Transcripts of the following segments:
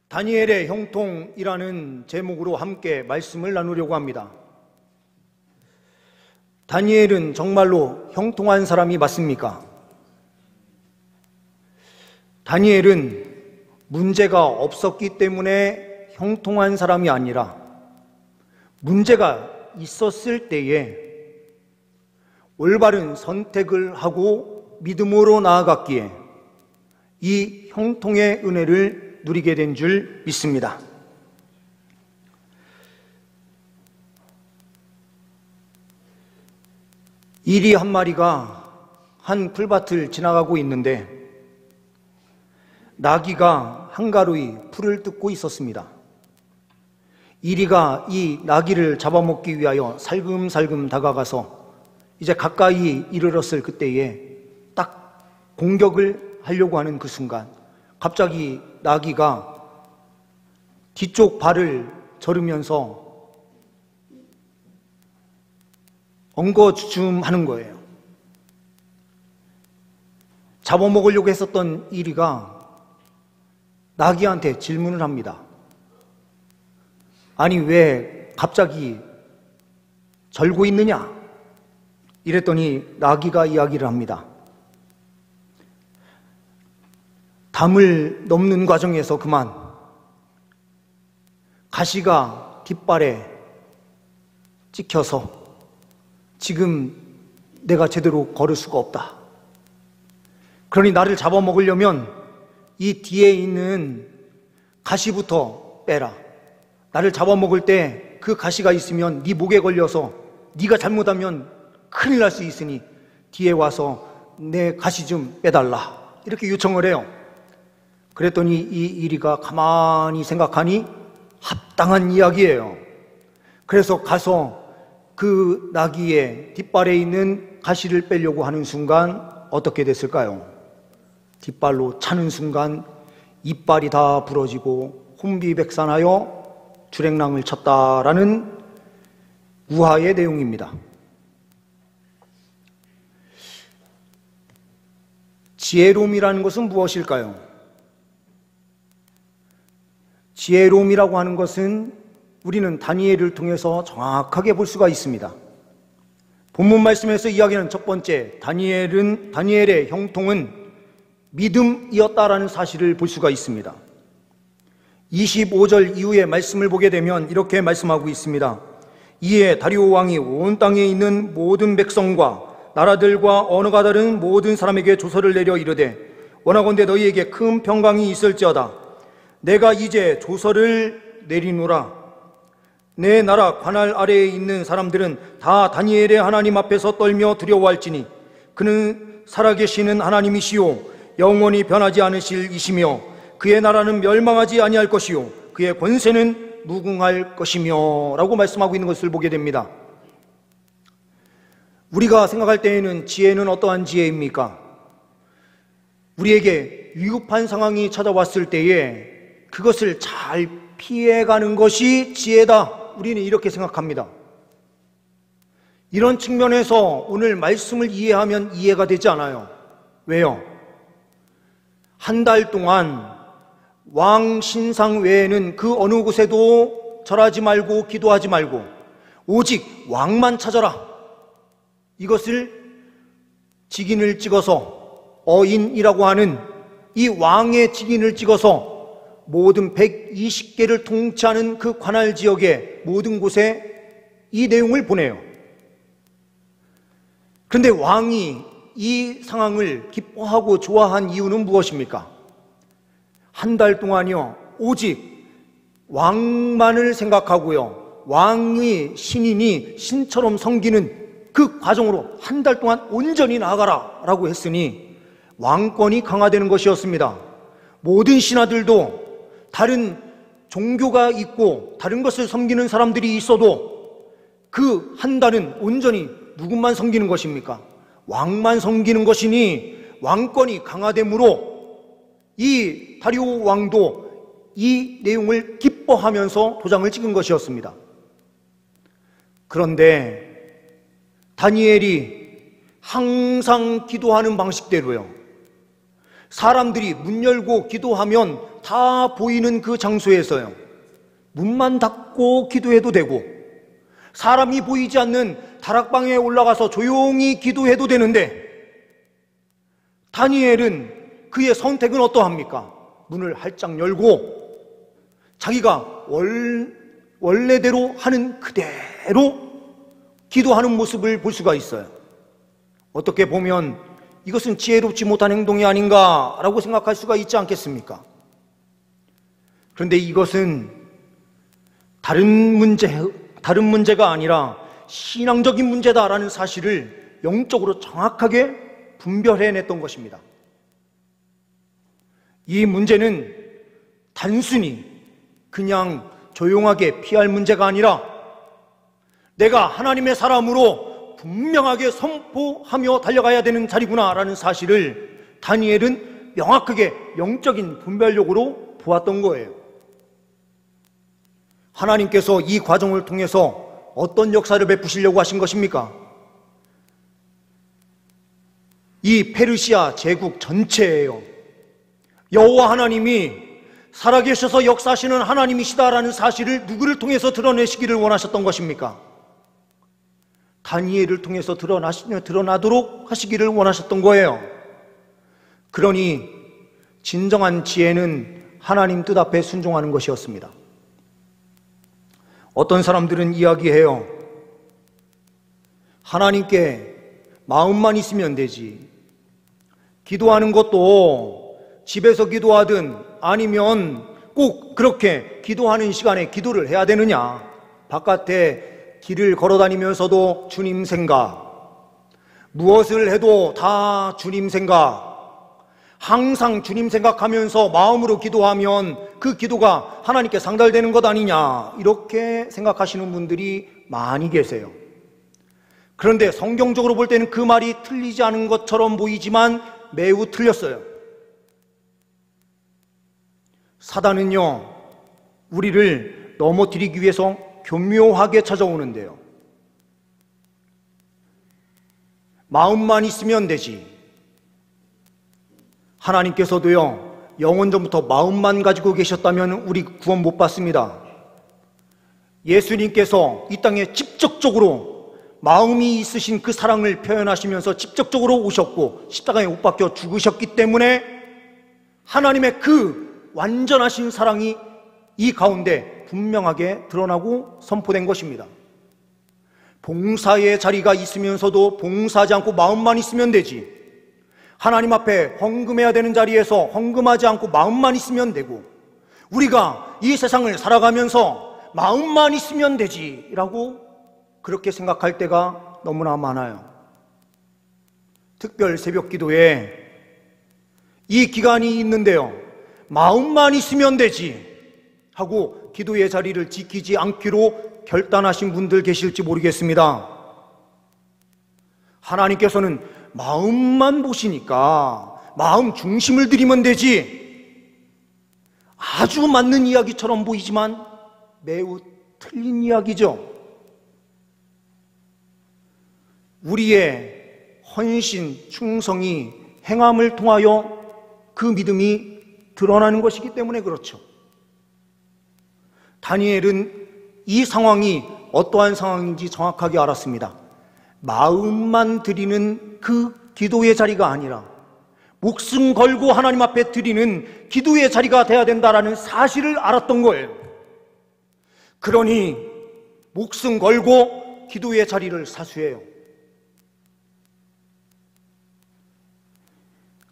다니엘의 형통이라는 제목으로 함께 말씀을 나누려고 합니다. 다니엘은 정말로 형통한 사람이 맞습니까? 다니엘은 문제가 없었기 때문에 형통한 사람이 아니라 문제가 있었을 때에 올바른 선택을 하고 믿음으로 나아갔기에 이 형통의 은혜를 누리게 된 줄 믿습니다. 이리 한 마리가 한 풀밭을 지나가고 있는데 나귀가 한가로이 풀을 뜯고 있었습니다. 이리가 이 나귀를 잡아먹기 위하여 살금살금 다가가서 이제 가까이 이르렀을 그때에 딱 공격을 하려고 하는 그 순간 갑자기 나귀가 뒤쪽 발을 저르면서 엉거주춤하는 거예요. 잡아먹으려고 했었던 이리가 나귀한테 질문을 합니다. 아니 왜 갑자기 절고 있느냐? 이랬더니 나귀가 이야기를 합니다. 담을 넘는 과정에서 그만 가시가 뒷발에 찍혀서 지금 내가 제대로 걸을 수가 없다. 그러니 나를 잡아먹으려면 이 뒤에 있는 가시부터 빼라. 나를 잡아먹을 때 그 가시가 있으면 네 목에 걸려서 네가 잘못하면 큰일 날 수 있으니 뒤에 와서 내 가시 좀 빼달라. 이렇게 요청을 해요. 그랬더니 이 이리가 가만히 생각하니 합당한 이야기예요. 그래서 가서 그 나귀의 뒷발에 있는 가시를 빼려고 하는 순간 어떻게 됐을까요? 뒷발로 차는 순간 이빨이 다 부러지고 혼비백산하여 주랭랑을 쳤다라는 우화의 내용입니다. 지혜로움이라는 것은 무엇일까요? 지혜로움이라고 하는 것은 우리는 다니엘을 통해서 정확하게 볼 수가 있습니다. 본문 말씀에서 이야기하는 첫 번째, 다니엘의 형통은 믿음이었다라는 사실을 볼 수가 있습니다. 25절 이후의 말씀을 보게 되면 이렇게 말씀하고 있습니다. 이에 다리오 왕이 온 땅에 있는 모든 백성과 나라들과 언어가 다른 모든 사람에게 조서를 내려 이르되 원하건대 너희에게 큰 평강이 있을지어다. 내가 이제 조서를 내리노라. 내 나라 관할 아래에 있는 사람들은 다 다니엘의 하나님 앞에서 떨며 두려워할지니 그는 살아계시는 하나님이시요 영원히 변하지 않으실 이시며 그의 나라는 멸망하지 아니할 것이요 그의 권세는 무궁할 것이며 라고 말씀하고 있는 것을 보게 됩니다. 우리가 생각할 때에는 지혜는 어떠한 지혜입니까? 우리에게 위급한 상황이 찾아왔을 때에 그것을 잘 피해가는 것이 지혜다. 우리는 이렇게 생각합니다. 이런 측면에서 오늘 말씀을 이해하면 이해가 되지 않아요. 왜요? 한 달 동안 왕 신상 외에는 그 어느 곳에도 절하지 말고 기도하지 말고 오직 왕만 찾아라. 이것을 직인을 찍어서 어인이라고 하는 이 왕의 직인을 찍어서 모든 120개를 통치하는 그 관할 지역의 모든 곳에 이 내용을 보내요. 그런데 왕이 이 상황을 기뻐하고 좋아한 이유는 무엇입니까? 한 달 동안요 오직 왕만을 생각하고요 왕의 신인이 신처럼 섬기는 그 과정으로 한 달 동안 온전히 나아가라 라고 했으니 왕권이 강화되는 것이었습니다. 모든 신하들도 다른 종교가 있고 다른 것을 섬기는 사람들이 있어도 그 한 달은 온전히 누구만 섬기는 것입니까? 왕만 섬기는 것이니 왕권이 강화되므로 이 다리오 왕도 이 내용을 기뻐하면서 도장을 찍은 것이었습니다. 그런데 다니엘이 항상 기도하는 방식대로요 사람들이 문 열고 기도하면 다 보이는 그 장소에서요, 문만 닫고 기도해도 되고 사람이 보이지 않는 다락방에 올라가서 조용히 기도해도 되는데, 다니엘은 그의 선택은 어떠합니까? 문을 활짝 열고 자기가 원래대로 하는 그대로 기도하는 모습을 볼 수가 있어요. 어떻게 보면 이것은 지혜롭지 못한 행동이 아닌가라고 생각할 수가 있지 않겠습니까? 그런데 이것은 다른 문제가 아니라 신앙적인 문제다라는 사실을 영적으로 정확하게 분별해냈던 것입니다. 이 문제는 단순히 그냥 조용하게 피할 문제가 아니라 내가 하나님의 사람으로 분명하게 선포하며 달려가야 되는 자리구나라는 사실을 다니엘은 명확하게 영적인 분별력으로 보았던 거예요. 하나님께서 이 과정을 통해서 어떤 역사를 베푸시려고 하신 것입니까? 이 페르시아 제국 전체예요. 여호와 하나님이 살아계셔서 역사하시는 하나님이시다라는 사실을 누구를 통해서 드러내시기를 원하셨던 것입니까? 다니엘을 통해서 드러나도록 하시기를 원하셨던 거예요. 그러니 진정한 지혜는 하나님 뜻 앞에 순종하는 것이었습니다. 어떤 사람들은 이야기해요. 하나님께 마음만 있으면 되지. 기도하는 것도 집에서 기도하든 아니면 꼭 그렇게 기도하는 시간에 기도를 해야 되느냐. 바깥에 길을 걸어다니면서도 주님 생각, 무엇을 해도 다 주님 생각, 항상 주님 생각하면서 마음으로 기도하면 그 기도가 하나님께 상달되는 것 아니냐, 이렇게 생각하시는 분들이 많이 계세요. 그런데 성경적으로 볼 때는 그 말이 틀리지 않은 것처럼 보이지만 매우 틀렸어요. 사단은요, 우리를 넘어뜨리기 위해서 교묘하게 찾아오는데요, 마음만 있으면 되지. 하나님께서도요, 영원전부터 마음만 가지고 계셨다면 우리 구원 못 받습니다. 예수님께서 이 땅에 직접적으로 마음이 있으신 그 사랑을 표현하시면서 직접적으로 오셨고 십자가에 못 박혀 죽으셨기 때문에 하나님의 그 완전하신 사랑이 이 가운데 분명하게 드러나고 선포된 것입니다. 봉사의 자리가 있으면서도 봉사하지 않고 마음만 있으면 되지. 하나님 앞에 헌금해야 되는 자리에서 헌금하지 않고 마음만 있으면 되고, 우리가 이 세상을 살아가면서 마음만 있으면 되지 라고 그렇게 생각할 때가 너무나 많아요. 특별 새벽 기도에 이 기간이 있는데요, 마음만 있으면 되지 하고 기도의 자리를 지키지 않기로 결단하신 분들 계실지 모르겠습니다. 하나님께서는 마음만 보시니까 마음 중심을 드리면 되지, 아주 맞는 이야기처럼 보이지만 매우 틀린 이야기죠. 우리의 헌신, 충성이 행함을 통하여 그 믿음이 드러나는 것이기 때문에 그렇죠. 다니엘은 이 상황이 어떠한 상황인지 정확하게 알았습니다. 마음만 드리는 그 기도의 자리가 아니라 목숨 걸고 하나님 앞에 드리는 기도의 자리가 돼야 된다라는 사실을 알았던 거예요. 그러니 목숨 걸고 기도의 자리를 사수해요.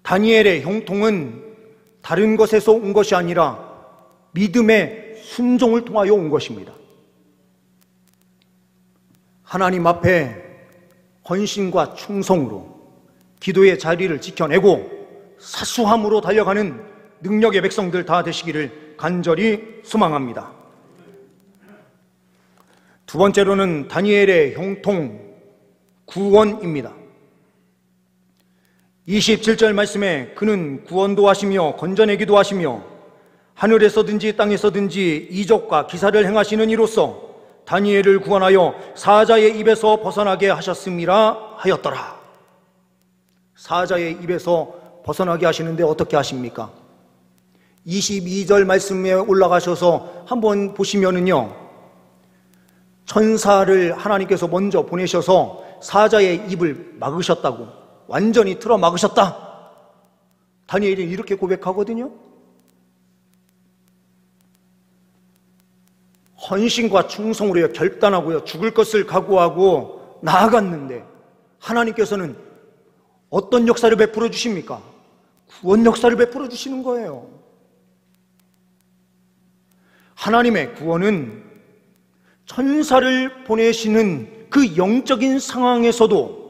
다니엘의 형통은 다른 것에서 온 것이 아니라 믿음의 순종을 통하여 온 것입니다. 하나님 앞에 헌신과 충성으로 기도의 자리를 지켜내고 사수함으로 달려가는 능력의 백성들 다 되시기를 간절히 소망합니다. 두 번째로는 다니엘의 형통, 구원입니다. 27절 말씀에 그는 구원도 하시며 건져내기도 하시며 하늘에서든지 땅에서든지 이적과 기사를 행하시는 이로써 다니엘을 구원하여 사자의 입에서 벗어나게 하셨음이라 하였더라. 사자의 입에서 벗어나게 하시는데 어떻게 하십니까? 22절 말씀에 올라가셔서 한번 보시면은요, 천사를 하나님께서 먼저 보내셔서 사자의 입을 막으셨다고, 완전히 틀어 막으셨다. 다니엘이 이렇게 고백하거든요. 헌신과 충성으로 결단하고요, 죽을 것을 각오하고 나아갔는데 하나님께서는 어떤 역사를 베풀어 주십니까? 구원 역사를 베풀어 주시는 거예요. 하나님의 구원은 천사를 보내시는 그 영적인 상황에서도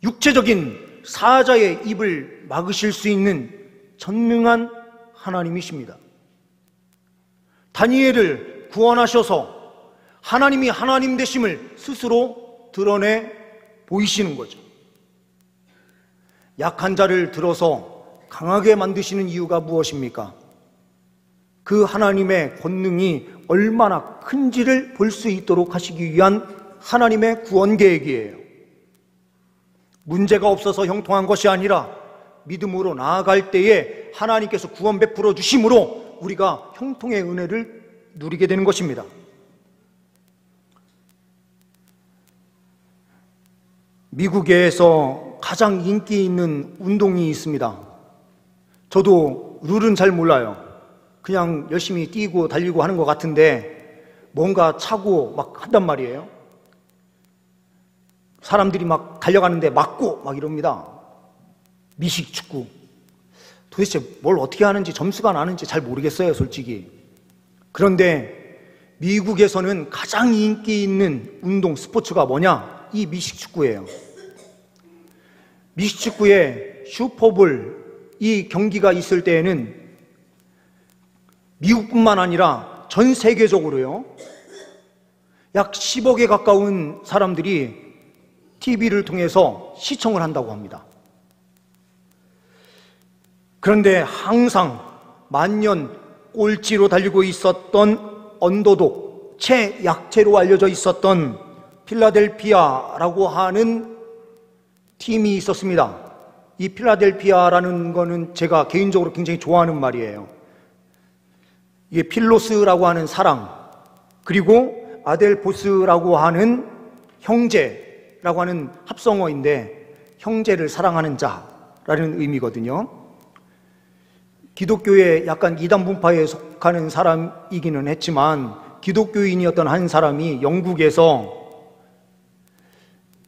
육체적인 사자의 입을 막으실 수 있는 전능한 하나님이십니다. 다니엘을 구원하셔서 하나님이 하나님 되심을 스스로 드러내 보이시는 거죠. 약한 자를 들어서 강하게 만드시는 이유가 무엇입니까? 그 하나님의 권능이 얼마나 큰지를 볼 수 있도록 하시기 위한 하나님의 구원 계획이에요. 문제가 없어서 형통한 것이 아니라 믿음으로 나아갈 때에 하나님께서 구원 베풀어 주심으로 우리가 형통의 은혜를 누리게 되는 것입니다. 미국에서 가장 인기 있는 운동이 있습니다. 저도 룰은 잘 몰라요. 그냥 열심히 뛰고 달리고 하는 것 같은데 뭔가 차고 막 한단 말이에요. 사람들이 막 달려가는데 맞고 막 이럽니다. 미식축구. 도대체 뭘 어떻게 하는지 점수가 나는지 잘 모르겠어요, 솔직히. 그런데 미국에서는 가장 인기 있는 운동 스포츠가 뭐냐? 이 미식축구예요. 미식축구의 슈퍼볼, 이 경기가 있을 때에는 미국뿐만 아니라 전 세계적으로요, 약 10억에 가까운 사람들이 TV를 통해서 시청을 한다고 합니다. 그런데 항상 만년 꼴찌로 달리고 있었던 언더독, 최약체로 알려져 있었던 필라델피아라고 하는 팀이 있었습니다. 이 필라델피아라는 거는 제가 개인적으로 굉장히 좋아하는 말이에요. 이게 필로스라고 하는 사랑, 그리고 아델포스라고 하는 형제라고 하는 합성어인데 형제를 사랑하는 자라는 의미거든요. 기독교의 약간 이단분파에 속하는 사람이기는 했지만 기독교인이었던 한 사람이 영국에서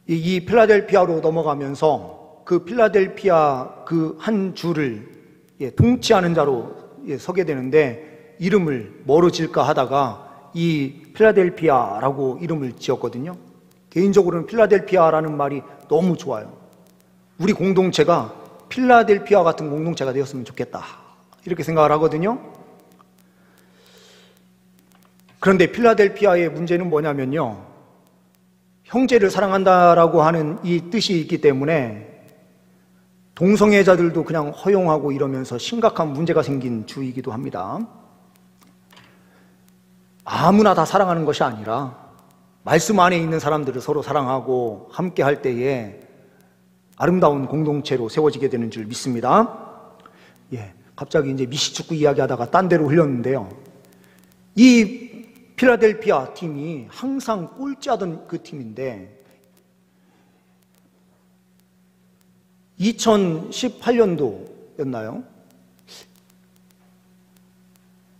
이 필라델피아로 넘어가면서 그 필라델피아 그 한 주를 통치하는 자로 서게 되는데 이름을 뭐로 지을까 하다가 이 필라델피아라고 이름을 지었거든요. 개인적으로는 필라델피아라는 말이 너무 좋아요. 우리 공동체가 필라델피아 같은 공동체가 되었으면 좋겠다, 이렇게 생각을 하거든요. 그런데 필라델피아의 문제는 뭐냐면요, 형제를 사랑한다라고 하는 이 뜻이 있기 때문에 동성애자들도 그냥 허용하고 이러면서 심각한 문제가 생긴 주이기도 합니다. 아무나 다 사랑하는 것이 아니라 말씀 안에 있는 사람들을 서로 사랑하고 함께 할 때에 아름다운 공동체로 세워지게 되는 줄 믿습니다. 갑자기 이제 미식축구 이야기하다가 딴 데로 흘렸는데요. 이 필라델피아 팀이 항상 꼴찌하던 그 팀인데 2018년도였나요?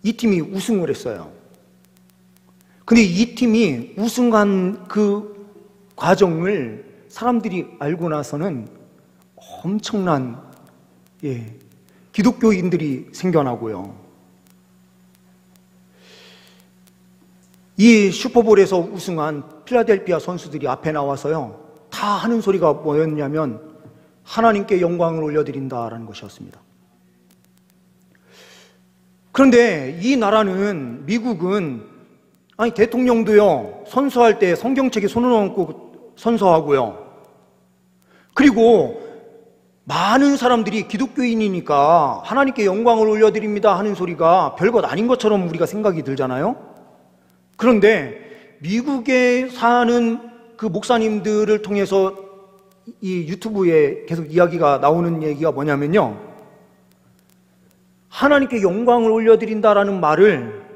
이 팀이 우승을 했어요. 근데 이 팀이 우승한 그 과정을 사람들이 알고 나서는 엄청난 기독교인들이 생겨나고요. 이 슈퍼볼에서 우승한 필라델피아 선수들이 앞에 나와서요, 다 하는 소리가 뭐였냐면 하나님께 영광을 올려드린다라는 것이었습니다. 그런데 이 나라는, 미국은 대통령도요, 선서할 때 성경책에 손을 얹고 선서하고요. 그리고 많은 사람들이 기독교인이니까 하나님께 영광을 올려드립니다 하는 소리가 별것 아닌 것처럼 우리가 생각이 들잖아요. 그런데 미국에 사는 그 목사님들을 통해서 이 유튜브에 계속 이야기가 나오는 얘기가 뭐냐면요, 하나님께 영광을 올려드린다라는 말을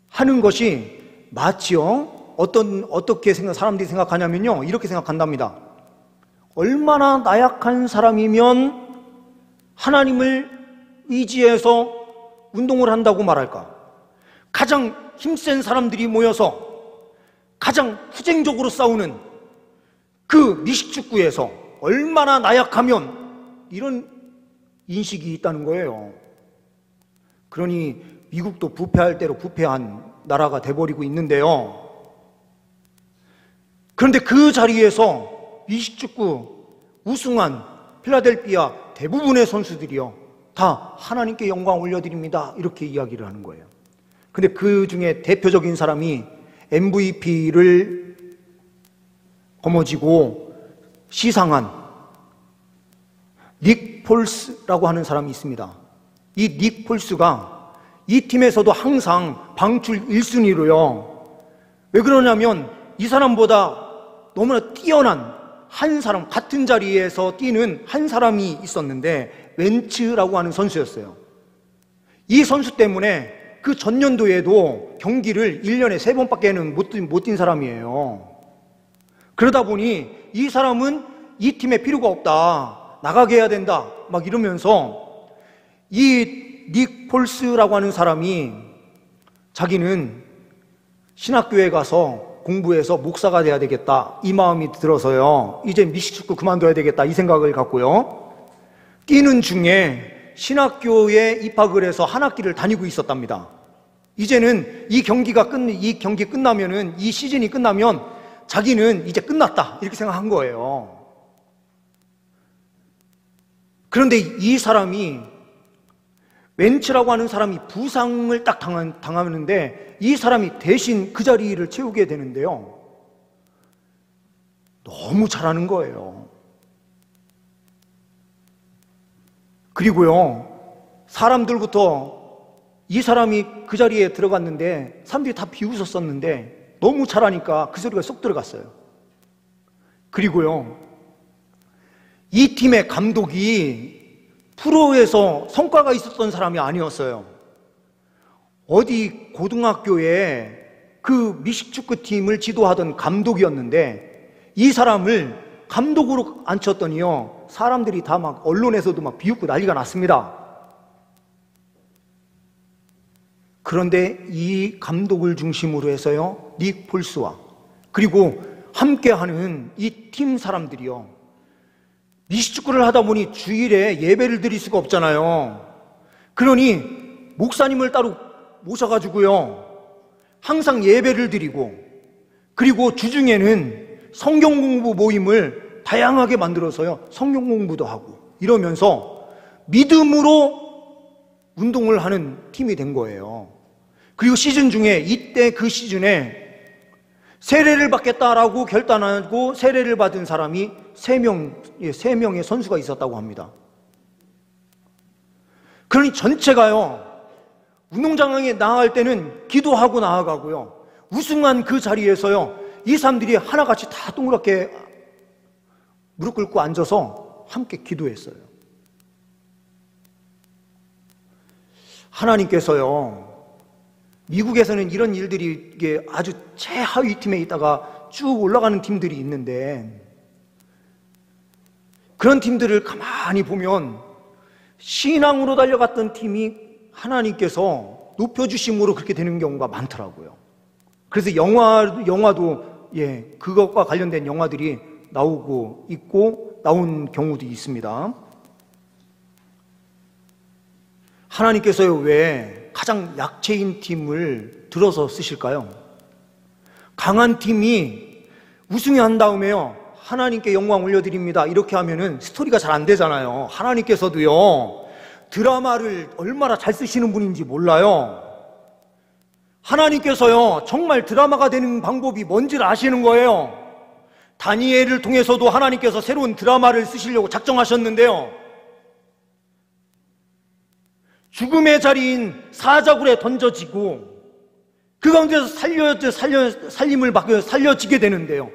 하는 것이 마치요. 어떻게 사람들이 생각하냐면요. 이렇게 생각한답니다. 얼마나 나약한 사람이면 하나님을 의지해서 운동을 한다고 말할까? 가장 힘센 사람들이 모여서 가장 투쟁적으로 싸우는 그 미식축구에서 얼마나 나약하면 이런 인식이 있다는 거예요. 그러니 미국도 부패할 대로 부패한 나라가 돼버리고 있는데요. 그런데 그 자리에서 미식축구 우승한 필라델피아 대부분의 선수들이요, 다 하나님께 영광 올려드립니다 이렇게 이야기를 하는 거예요. 근데 그 중에 대표적인 사람이 MVP를 거머쥐고 시상한 닉 폴스라고 하는 사람이 있습니다. 이 닉 폴스가 이 팀에서도 항상 방출 1순위로요. 왜 그러냐면 이 사람보다 너무나 뛰어난 한 사람, 같은 자리에서 뛰는 한 사람이 있었는데 웬츠라고 하는 선수였어요. 이 선수 때문에 그 전년도에도 경기를 1년에 3번밖에는 못 뛴 사람이에요. 그러다 보니 이 사람은 이 팀에 필요가 없다, 나가게 해야 된다 막 이러면서 이 닉 폴스라고 하는 사람이 자기는 신학교에 가서 공부해서 목사가 돼야 되겠다 이 마음이 들어서요, 이제 미식축구 그만둬야 되겠다 이 생각을 갖고요, 뛰는 중에 신학교에 입학을 해서 한 학기를 다니고 있었답니다. 이제는 이 경기 끝나면은, 이 시즌이 끝나면 자기는 이제 끝났다 이렇게 생각한 거예요. 그런데 이 사람이, 웬츠라고 하는 사람이 부상을 딱 당하는데 이 사람이 대신 그 자리를 채우게 되는데요, 너무 잘하는 거예요. 그리고요, 사람들부터 이 사람이 그 자리에 들어갔는데 사람들이 다 비웃었었는데 너무 잘하니까 그 소리가 쏙 들어갔어요. 그리고요, 이 팀의 감독이 프로에서 성과가 있었던 사람이 아니었어요. 어디 고등학교에 그 미식축구팀을 지도하던 감독이었는데 이 사람을 감독으로 앉혔더니요, 사람들이 다 막 언론에서도 막 비웃고 난리가 났습니다. 그런데 이 감독을 중심으로 해서요, 닉 폴스와 그리고 함께하는 이 팀 사람들이요, 미식축구를 하다 보니 주일에 예배를 드릴 수가 없잖아요. 그러니 목사님을 따로 모셔가지고요, 항상 예배를 드리고, 그리고 주중에는 성경 공부 모임을 다양하게 만들어서요, 성경 공부도 하고 이러면서 믿음으로 운동을 하는 팀이 된 거예요. 그리고 시즌 중에, 이때 그 시즌에 세례를 받겠다라고 결단하고 세례를 받은 사람이 3명의 선수가 있었다고 합니다. 그러니 전체가요, 운동장에 나아갈 때는 기도하고 나아가고요, 우승한 그 자리에서요, 이 사람들이 하나같이 다 동그랗게 무릎 꿇고 앉아서 함께 기도했어요. 하나님께서요, 미국에서는 이런 일들이 이게 아주 최하위 팀에 있다가 쭉 올라가는 팀들이 있는데, 그런 팀들을 가만히 보면 신앙으로 달려갔던 팀이 하나님께서 높여주심으로 그렇게 되는 경우가 많더라고요. 그래서 영화도 그것과 관련된 영화들이 나오고 있고 나온 경우도 있습니다. 하나님께서요, 왜 가장 약체인 팀을 들어서 쓰실까요? 강한 팀이 우승을 한 다음에요, 하나님께 영광 올려드립니다 이렇게 하면은 스토리가 잘 안 되잖아요. 하나님께서도요, 드라마를 얼마나 잘 쓰시는 분인지 몰라요. 하나님께서요, 정말 드라마가 되는 방법이 뭔지를 아시는 거예요. 다니엘을 통해서도 하나님께서 새로운 드라마를 쓰시려고 작정하셨는데요, 죽음의 자리인 사자굴에 던져지고 그 가운데서 살림을 받고 살려지게 되는데요,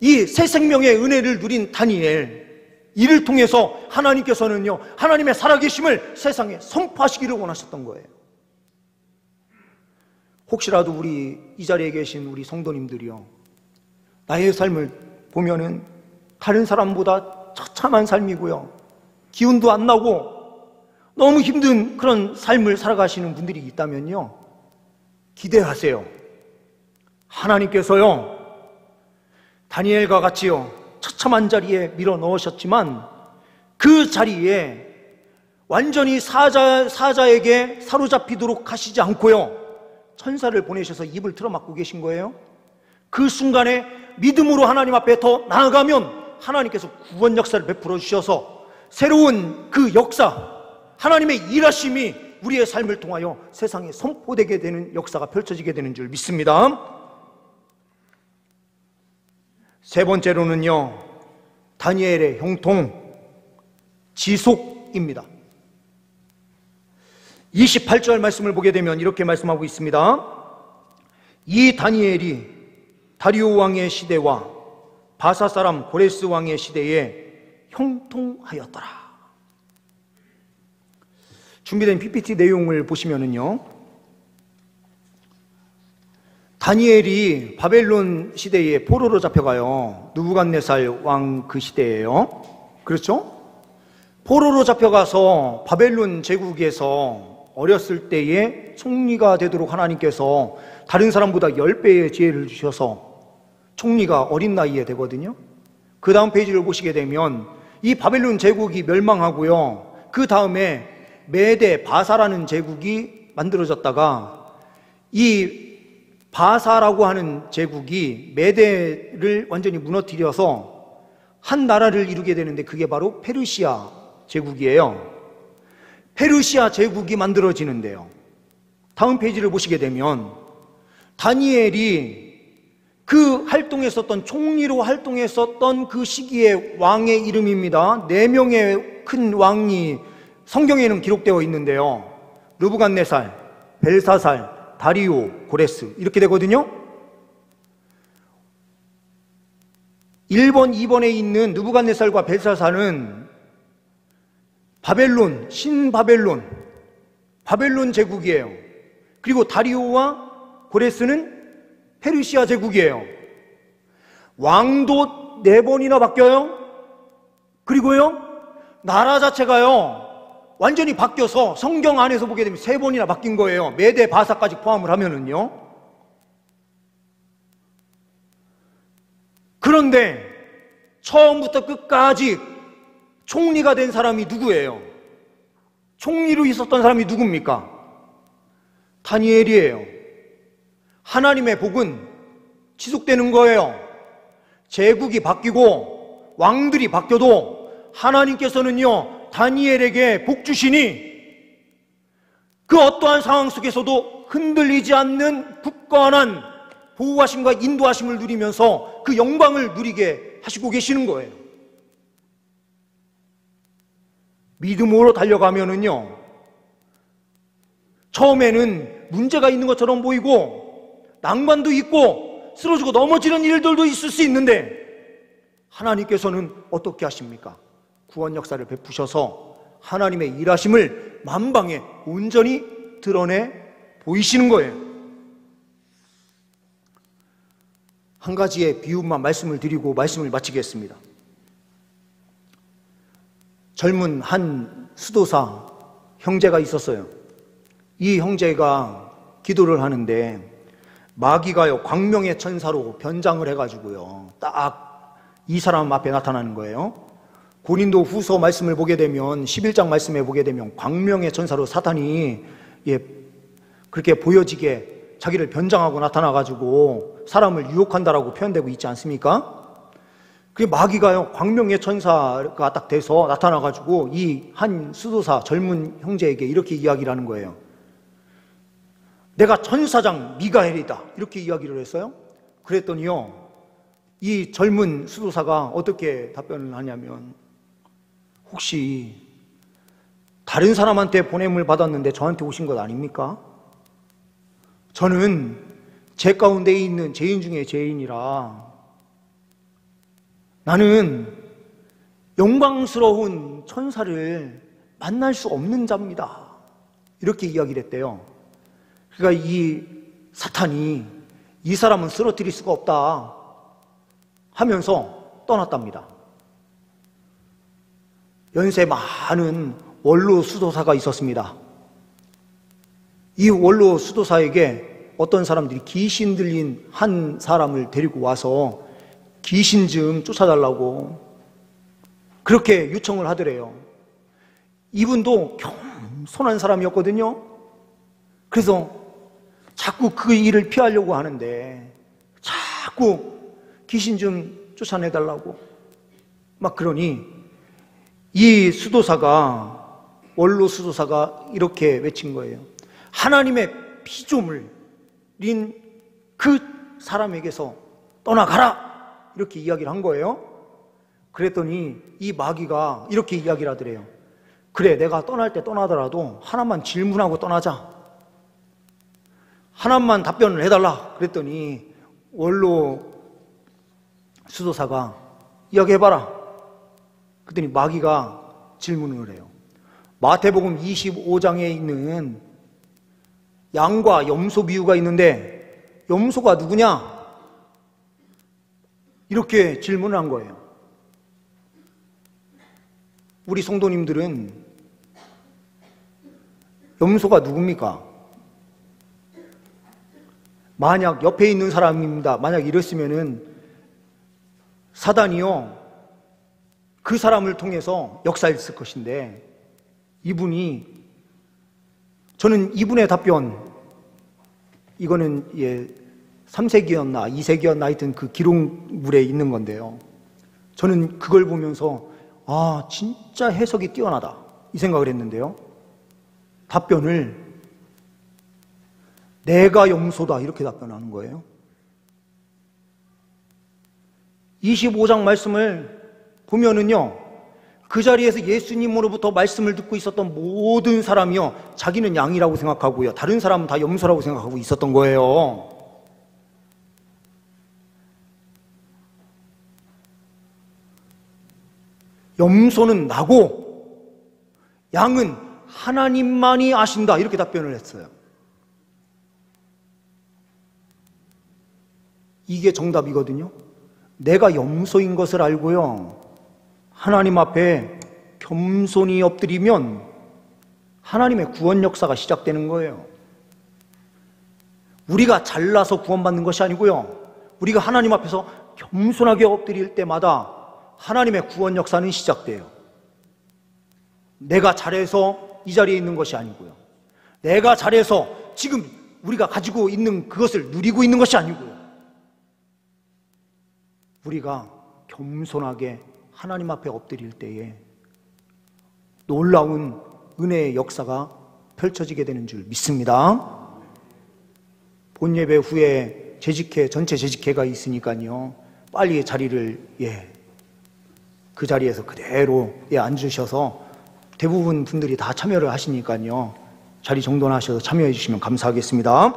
이 새 생명의 은혜를 누린 다니엘, 이를 통해서 하나님께서는요, 하나님의 살아계심을 세상에 선포하시기를 원하셨던 거예요. 혹시라도 우리 이 자리에 계신 우리 성도님들이요, 나의 삶을 보면은 다른 사람보다 처참한 삶이고요, 기운도 안 나고 너무 힘든 그런 삶을 살아가시는 분들이 있다면요, 기대하세요. 하나님께서요, 다니엘과 같이요, 처참한 자리에 밀어 넣으셨지만 그 자리에 완전히 사자에게 사로잡히도록 하시지 않고요, 천사를 보내셔서 입을 틀어막고 계신 거예요. 그 순간에 믿음으로 하나님 앞에 더 나아가면 하나님께서 구원 역사를 베풀어 주셔서 새로운 그 역사, 하나님의 일하심이 우리의 삶을 통하여 세상에 선포되게 되는 역사가 펼쳐지게 되는 줄 믿습니다. 세 번째로는요, 다니엘의 형통, 지속입니다. 28절 말씀을 보게 되면 이렇게 말씀하고 있습니다. 이 다니엘이 다리오 왕의 시대와 바사 사람 고레스 왕의 시대에 형통하였더라. 준비된 PPT 내용을 보시면은요, 다니엘이 바벨론 시대에 포로로 잡혀가요. 느부갓네살 왕 그 시대예요. 그렇죠? 포로로 잡혀가서 바벨론 제국에서 어렸을 때에 총리가 되도록 하나님께서 다른 사람보다 10배의 지혜를 주셔서 총리가 어린 나이에 되거든요. 그 다음 페이지를 보시게 되면 이 바벨론 제국이 멸망하고요, 그 다음에 메대 바사라는 제국이 만들어졌다가 이 바사라고 하는 제국이 메대를 완전히 무너뜨려서 한 나라를 이루게 되는데 그게 바로 페르시아 제국이에요. 페르시아 제국이 만들어지는데요, 다음 페이지를 보시게 되면 다니엘이 그 활동했었던, 총리로 활동했었던 그 시기의 왕의 이름입니다. 4명의 큰 왕이 성경에는 기록되어 있는데요, 느부갓네살, 벨사살, 다리오, 고레스 이렇게 되거든요. 1번, 2번에 있는 느부갓네살과 벨사살은 바벨론, 신바벨론, 바벨론 제국이에요. 그리고 다리오와 고레스는 페르시아 제국이에요. 왕도 4번이나 바뀌어요. 그리고요, 나라 자체가요 완전히 바뀌어서 성경 안에서 보게 되면 3번이나 바뀐 거예요. 메대 바사까지 포함을 하면은요. 그런데 처음부터 끝까지 총리가 된 사람이 누구예요? 총리로 있었던 사람이 누굽니까? 다니엘이에요. 하나님의 복은 지속되는 거예요. 제국이 바뀌고 왕들이 바뀌어도 하나님께서는요 다니엘에게 복 주시니 그 어떠한 상황 속에서도 흔들리지 않는 굳건한 보호하심과 인도하심을 누리면서 그 영광을 누리게 하시고 계시는 거예요. 믿음으로 달려가면은요, 처음에는 문제가 있는 것처럼 보이고 난관도 있고 쓰러지고 넘어지는 일들도 있을 수 있는데 하나님께서는 어떻게 하십니까? 구원 역사를 베푸셔서 하나님의 일하심을 만방에 온전히 드러내 보이시는 거예요. 한 가지의 비유만 말씀을 드리고 말씀을 마치겠습니다. 젊은 한 수도사 형제가 있었어요. 이 형제가 기도를 하는데 마귀가요 광명의 천사로 변장을 해가지고요 딱 이 사람 앞에 나타나는 거예요. 고린도 후서 말씀을 보게 되면 11장 말씀에 보게 되면 광명의 천사로 사탄이 그렇게 보여지게 자기를 변장하고 나타나가지고 사람을 유혹한다라고 표현되고 있지 않습니까? 그 마귀가요 광명의 천사가 딱 돼서 나타나가지고 이 한 수도사 젊은 형제에게 이렇게 이야기를 하는 거예요. 내가 천사장 미가엘이다 이렇게 이야기를 했어요. 그랬더니요 이 젊은 수도사가 어떻게 답변을 하냐면, 혹시 다른 사람한테 보냄을 받았는데 저한테 오신 것 아닙니까? 저는 제 가운데 있는 죄인 중에 죄인이라 나는 영광스러운 천사를 만날 수 없는 자입니다. 이렇게 이야기를 했대요. 그러니까 이 사탄이 이 사람은 쓰러뜨릴 수가 없다 하면서 떠났답니다. 연세 많은 원로 수도사가 있었습니다. 이 원로 수도사에게 어떤 사람들이 귀신 들린 한 사람을 데리고 와서 귀신 좀 쫓아달라고 그렇게 요청을 하더래요. 이분도 겸손한 사람이었거든요. 그래서 자꾸 그 일을 피하려고 하는데 자꾸 귀신 좀 쫓아내달라고 막 그러니 이 수도사가, 원로 수도사가 이렇게 외친 거예요. 하나님의 피조물인 그 사람에게서 떠나가라! 이렇게 이야기를 한 거예요. 그랬더니 이 마귀가 이렇게 이야기를 하더래요. 그래, 내가 떠날 때 떠나더라도 하나만 질문하고 떠나자. 하나만 답변을 해달라. 그랬더니 원로 수도사가 이야기해봐라. 그랬더니 마귀가 질문을 해요. 마태복음 25장에 있는 양과 염소 비유가 있는데 염소가 누구냐? 이렇게 질문을 한 거예요. 우리 성도님들은 염소가 누굽니까? 만약 옆에 있는 사람입니다. 만약 이랬으면은 사단이요, 그 사람을 통해서 역사했을 것인데 이분이, 저는 이분의 답변, 이거는 3세기였나 2세기였나 하여튼 그 기록물에 있는 건데요. 저는 그걸 보면서 아, 진짜 해석이 뛰어나다 이 생각을 했는데요. 답변을 내가 염소다 이렇게 답변하는 거예요. 25장 말씀을 보면은요, 그 자리에서 예수님으로부터 말씀을 듣고 있었던 모든 사람이요, 자기는 양이라고 생각하고요, 다른 사람은 다 염소라고 생각하고 있었던 거예요. 염소는 나고 양은 하나님만이 아신다 이렇게 답변을 했어요. 이게 정답이거든요. 내가 염소인 것을 알고요, 하나님 앞에 겸손히 엎드리면 하나님의 구원 역사가 시작되는 거예요. 우리가 잘나서 구원받는 것이 아니고요, 우리가 하나님 앞에서 겸손하게 엎드릴 때마다 하나님의 구원 역사는 시작돼요. 내가 잘해서 이 자리에 있는 것이 아니고요, 내가 잘해서 지금 우리가 가지고 있는 그것을 누리고 있는 것이 아니고요, 우리가 겸손하게 하나님 앞에 엎드릴 때에 놀라운 은혜의 역사가 펼쳐지게 되는 줄 믿습니다. 본예배 후에 전체 재직회가 있으니까요, 빨리 자리를 그 자리에서 그대로 앉으셔서, 대부분 분들이 다 참여를 하시니까요, 자리 정돈하셔서 참여해 주시면 감사하겠습니다.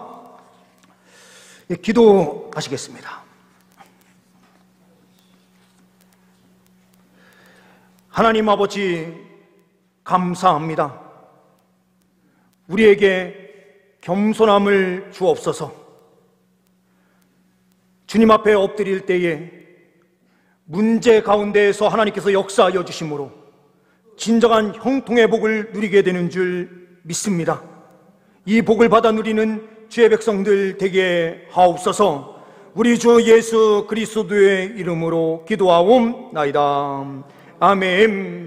기도하시겠습니다. 하나님 아버지, 감사합니다. 우리에게 겸손함을 주옵소서. 주님 앞에 엎드릴 때에 문제 가운데에서 하나님께서 역사하여 주심으로 진정한 형통의 복을 누리게 되는 줄 믿습니다. 이 복을 받아 누리는 주의 백성들 되게 하옵소서. 우리 주 예수 그리스도의 이름으로 기도하옵나이다. 아멘.